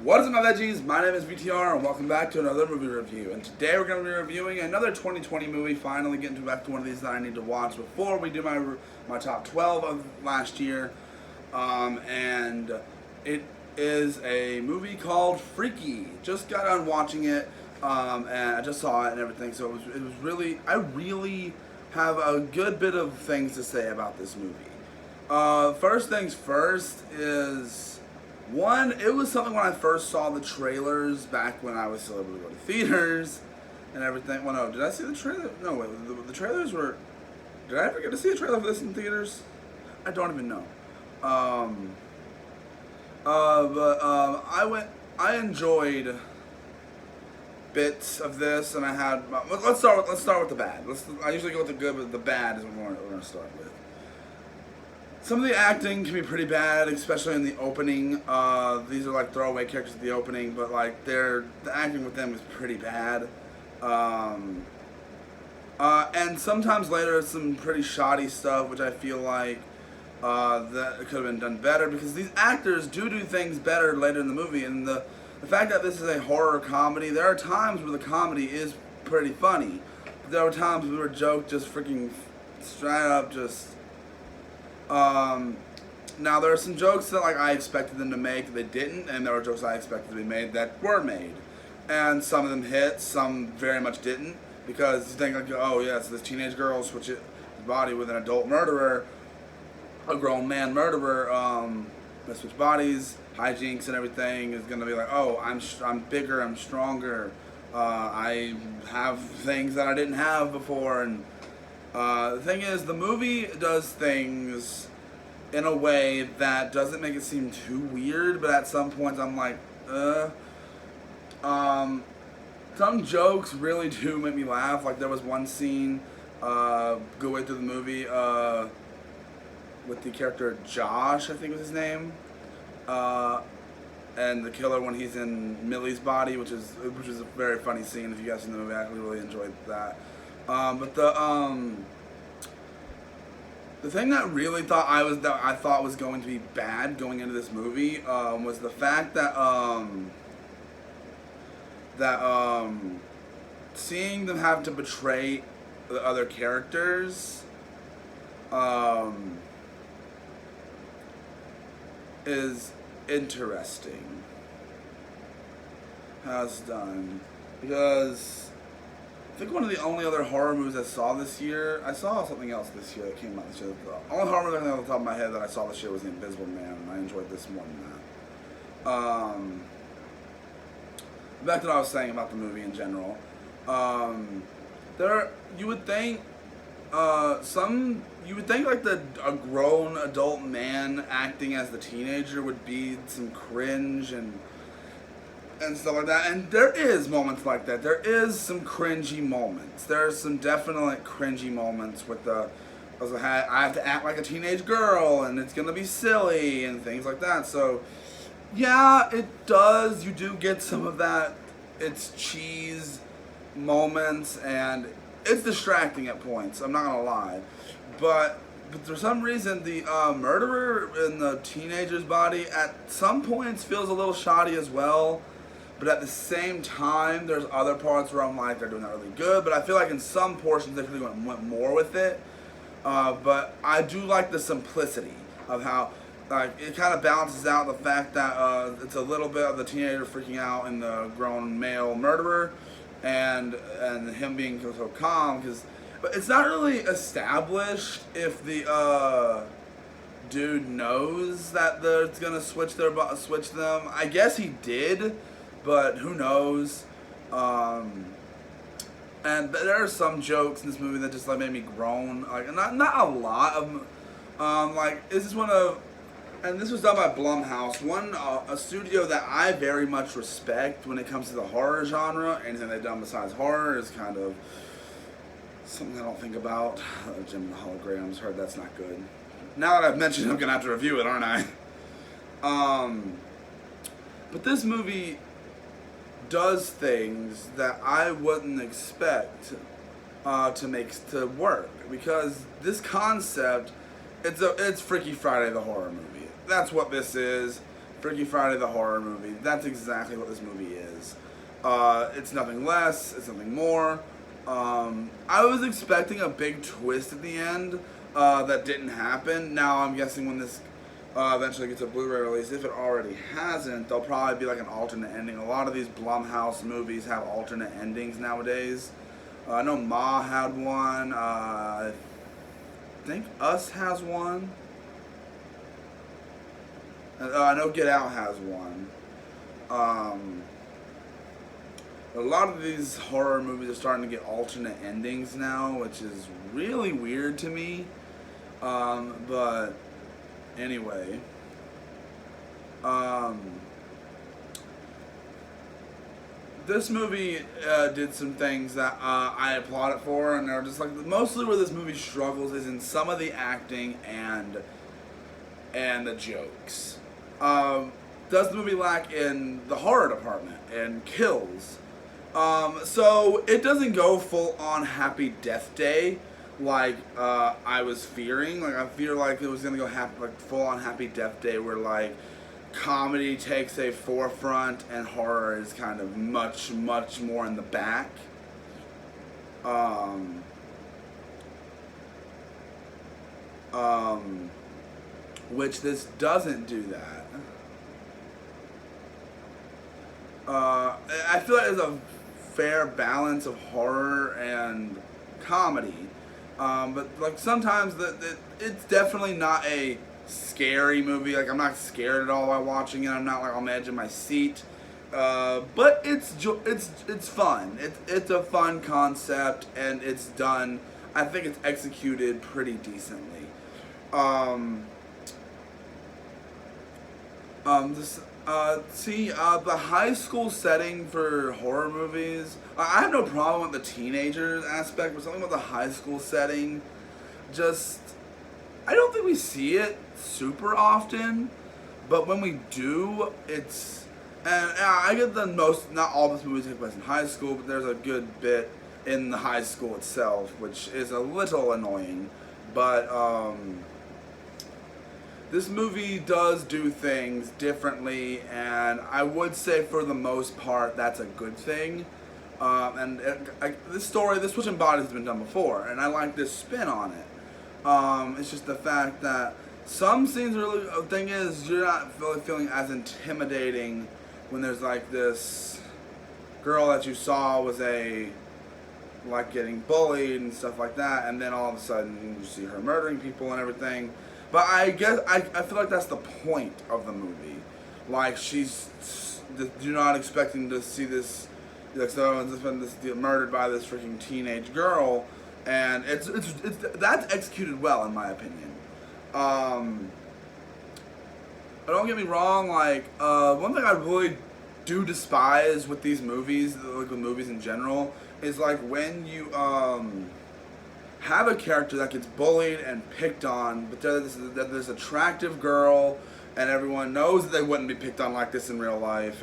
What is up, my veggies? My name is VTR, and welcome back to another movie review. And today we're going to be reviewing another 2020 movie. Finally getting back to one of these that I need to watch before we do my top 12 of last year. And it is a movie called Freaky. Just got done watching it, and I just saw it and everything. So it was really, I really have a good bit of things to say about this movie. First things first is, one, it was something when I first saw the trailers back when I was still able to go to theaters and everything. Well, no, did I see the trailer? No, wait, the trailers were... Did I ever get to see a trailer for this in theaters? I don't even know. I enjoyed bits of this, and I had... Let's start with the bad. I usually go with the good, but the bad is what we're going to start with. Some of the acting can be pretty bad, especially in the opening. These are like throwaway characters at the opening, but like the acting with them is pretty bad. And sometimes later it's some pretty shoddy stuff, which I feel like that could have been done better, because these actors do things better later in the movie. And the fact that this is a horror comedy, there are times where the comedy is pretty funny. But there are times where jokes just freaking straight up just... Now there are some jokes that like I expected them to make that they didn't, and there were jokes I expected to be made that were made, and some of them hit, some very much didn't, because you think like, oh yeah, so this teenage girl switches his body with an adult murderer, a grown man murderer, they switch bodies, hijinks and everything is gonna be like, oh, I'm bigger, I'm stronger, I have things that I didn't have before. And the thing is, the movie does things in a way that doesn't make it seem too weird, but at some points I'm like, some jokes really do make me laugh. Like there was one scene, go way through the movie, with the character Josh, I think was his name, and the killer when he's in Millie's body, which is a very funny scene. If you guys seen the movie, I really enjoyed that. But the thing that really I thought was going to be bad going into this movie was the fact that seeing them have to betray the other characters is interesting. How it's done, because I think one of the only other horror movies I saw this year, I saw something else this year that came out this year. The only horror movie I think off the top of my head that I saw this year was The Invisible Man, and I enjoyed this more than that. Back to what I was saying about the movie in general. You would think like a grown adult man acting as the teenager would be some cringe and stuff like that, and there is moments like that. There is some cringy moments. There's some definite cringy moments with I have to act like a teenage girl, and it's gonna be silly and things like that. So, yeah, it does. You do get some of that. It's cheese moments, and it's distracting at points. I'm not gonna lie, but for some reason, the murderer in the teenager's body at some points feels a little shoddy as well. But at the same time, there's other parts where I'm like, they're doing that really good. But I feel like in some portions, they could have went more with it. But I do like the simplicity of how it kind of balances out the fact that it's a little bit of the teenager freaking out and the grown male murderer, and him being so calm. But it's not really established if the dude knows that it's gonna switch them. I guess he did. But who knows? And there are some jokes in this movie that just like made me groan. Like not a lot of like this is one of, and this was done by Blumhouse, a studio that I very much respect when it comes to the horror genre. Anything they've done besides horror is kind of something I don't think about. Jim and the Holograms, heard that's not good. Now that I've mentioned it, I'm gonna have to review it, aren't I? But this movie does things that I wouldn't expect to work, because this concept, it's Freaky Friday the horror movie. That's what this is. Freaky Friday the horror movie. That's exactly what this movie is. It's nothing less, it's nothing more. I was expecting a big twist at the end that didn't happen. Now I'm guessing when this eventually gets a Blu-ray release, if it already hasn't, there'll probably be like an alternate ending. A lot of these Blumhouse movies have alternate endings nowadays. I know Ma had one. I think Us has one. I know Get Out has one. A lot of these horror movies are starting to get alternate endings now, which is really weird to me. But anyway, this movie did some things that I applaud it for, and they're just like mostly where this movie struggles is in some of the acting and the jokes. Does the movie lack in the horror department and kills? So it doesn't go full on Happy Death Day like I was fearing. Like I fear like it was gonna go full on Happy Death Day where like comedy takes a forefront and horror is kind of much more in the back. Which this doesn't do that. I feel like there's a fair balance of horror and comedy, but like sometimes it's definitely not a scary movie. Like I'm not scared at all while watching it. I'm not like on the edge of my seat, but it's fun. It's a fun concept and it's done. I think it's executed pretty decently. The high school setting for horror movies, I have no problem with the teenagers aspect, but something about the high school setting, I don't think we see it super often, but when we do, and I get not all this movies take place in high school, but there's a good bit in the high school itself, which is a little annoying, but, this movie does do things differently, and I would say for the most part that's a good thing. This Switch and Bodies has been done before, and I like this spin on it. It's just the fact that some scenes really, the thing is, you're not really feeling as intimidating when there's like this girl that you saw was like getting bullied and stuff like that, and then all of a sudden you see her murdering people and everything. But I guess I feel like that's the point of the movie. Like you're not expecting to see this, like someone's been murdered by this freaking teenage girl, and it's that's executed well in my opinion. But don't get me wrong. Like one thing I really do despise with these movies, like with movies in general, is like when you have a character that gets bullied and picked on, but there's this attractive girl, and everyone knows that they wouldn't be picked on like this in real life,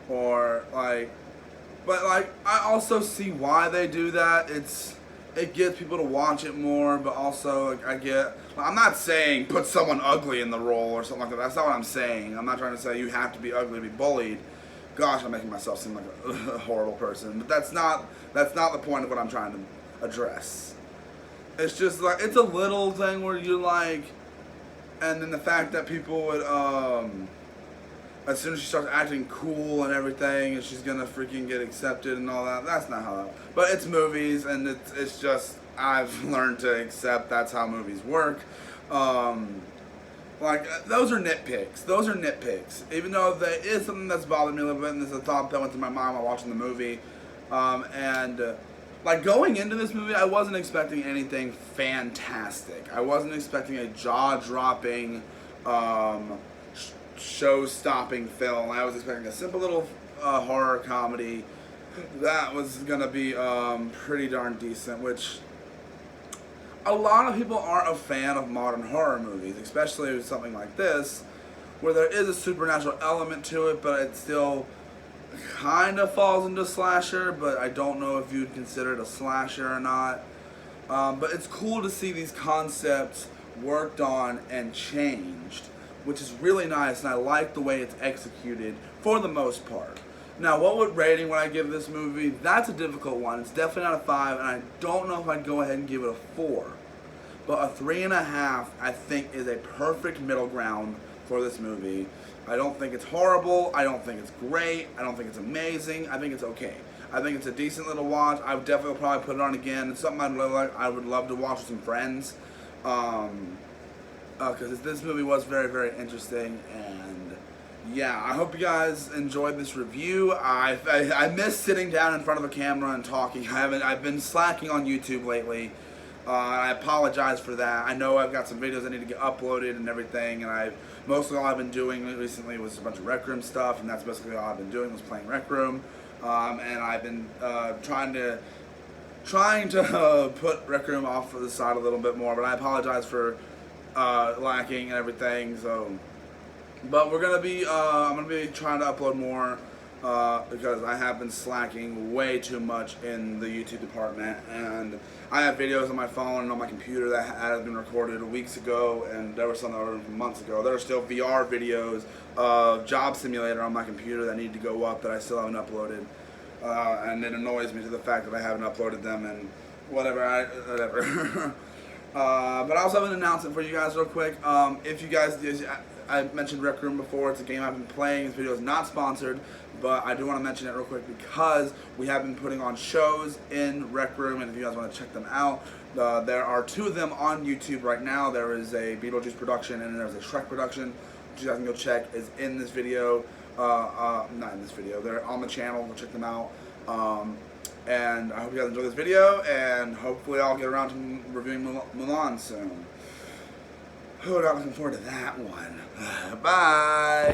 but I also see why they do that. It gets people to watch it more, but also I'm not saying put someone ugly in the role or something like that. That's not what I'm saying. I'm not trying to say you have to be ugly to be bullied. Gosh, I'm making myself seem like a horrible person, but that's not the point of what I'm trying to address. It's just like, it's a little thing where you're like, and then the fact that people would, as soon as she starts acting cool and everything, and she's gonna freaking get accepted and all that, that's not how, but it's movies, and it's just, I've learned to accept that's how movies work. Those are nitpicks, even though there is something that's bothered me a little bit, and there's a thought that went through my mind while watching the movie, like, going into this movie, I wasn't expecting anything fantastic. I wasn't expecting a jaw-dropping, show-stopping film. I was expecting a simple little horror comedy that was going to be pretty darn decent, which a lot of people aren't a fan of modern horror movies, especially with something like this, where there is a supernatural element to it, but it still kind of falls into slasher, but I don't know if you'd consider it a slasher or not. But it's cool to see these concepts worked on and changed. which is really nice, and I like the way it's executed for the most part. Now, what rating would I give this movie? That's a difficult one. It's definitely not a 5, and I don't know if I'd go ahead and give it a 4. But a 3.5, I think, is a perfect middle ground for this movie. I don't think it's horrible. I don't think it's great. I don't think it's amazing. I think it's okay. I think it's a decent little watch. I would definitely probably put it on again. It's something I would love to watch with some friends. Because this movie was very, very interesting. And yeah, I hope you guys enjoyed this review. I miss sitting down in front of a camera and talking. I've been slacking on YouTube lately. I apologize for that. I know I've got some videos I need to get uploaded and everything, and mostly all I've been doing recently was a bunch of Rec Room stuff, and that's basically all I've been doing was playing Rec Room. And I've been trying to put Rec Room off to the side a little bit more, but I apologize for lacking and everything. So, but I'm gonna be trying to upload more. Because I have been slacking way too much in the YouTube department, and I have videos on my phone and on my computer that had been recorded weeks ago, and there were some that were from months ago. There are still VR videos of Job Simulator on my computer that need to go up that I still haven't uploaded, and it annoys me to the fact that I haven't uploaded them and whatever. But I also have an announcement for you guys real quick. If you guys, I mentioned Rec Room before. It's a game I've been playing. This video is not sponsored, but I do want to mention it real quick because we have been putting on shows in Rec Room, and if you guys want to check them out, there are 2 of them on YouTube right now. There is a Beetlejuice production and there's a Shrek production, which you guys can go check. Is in this video, not in this video. They're on the channel. Go check them out. And I hope you guys enjoy this video, and hopefully I'll get around to reviewing Mulan soon. Oh, not looking forward to that one. Bye!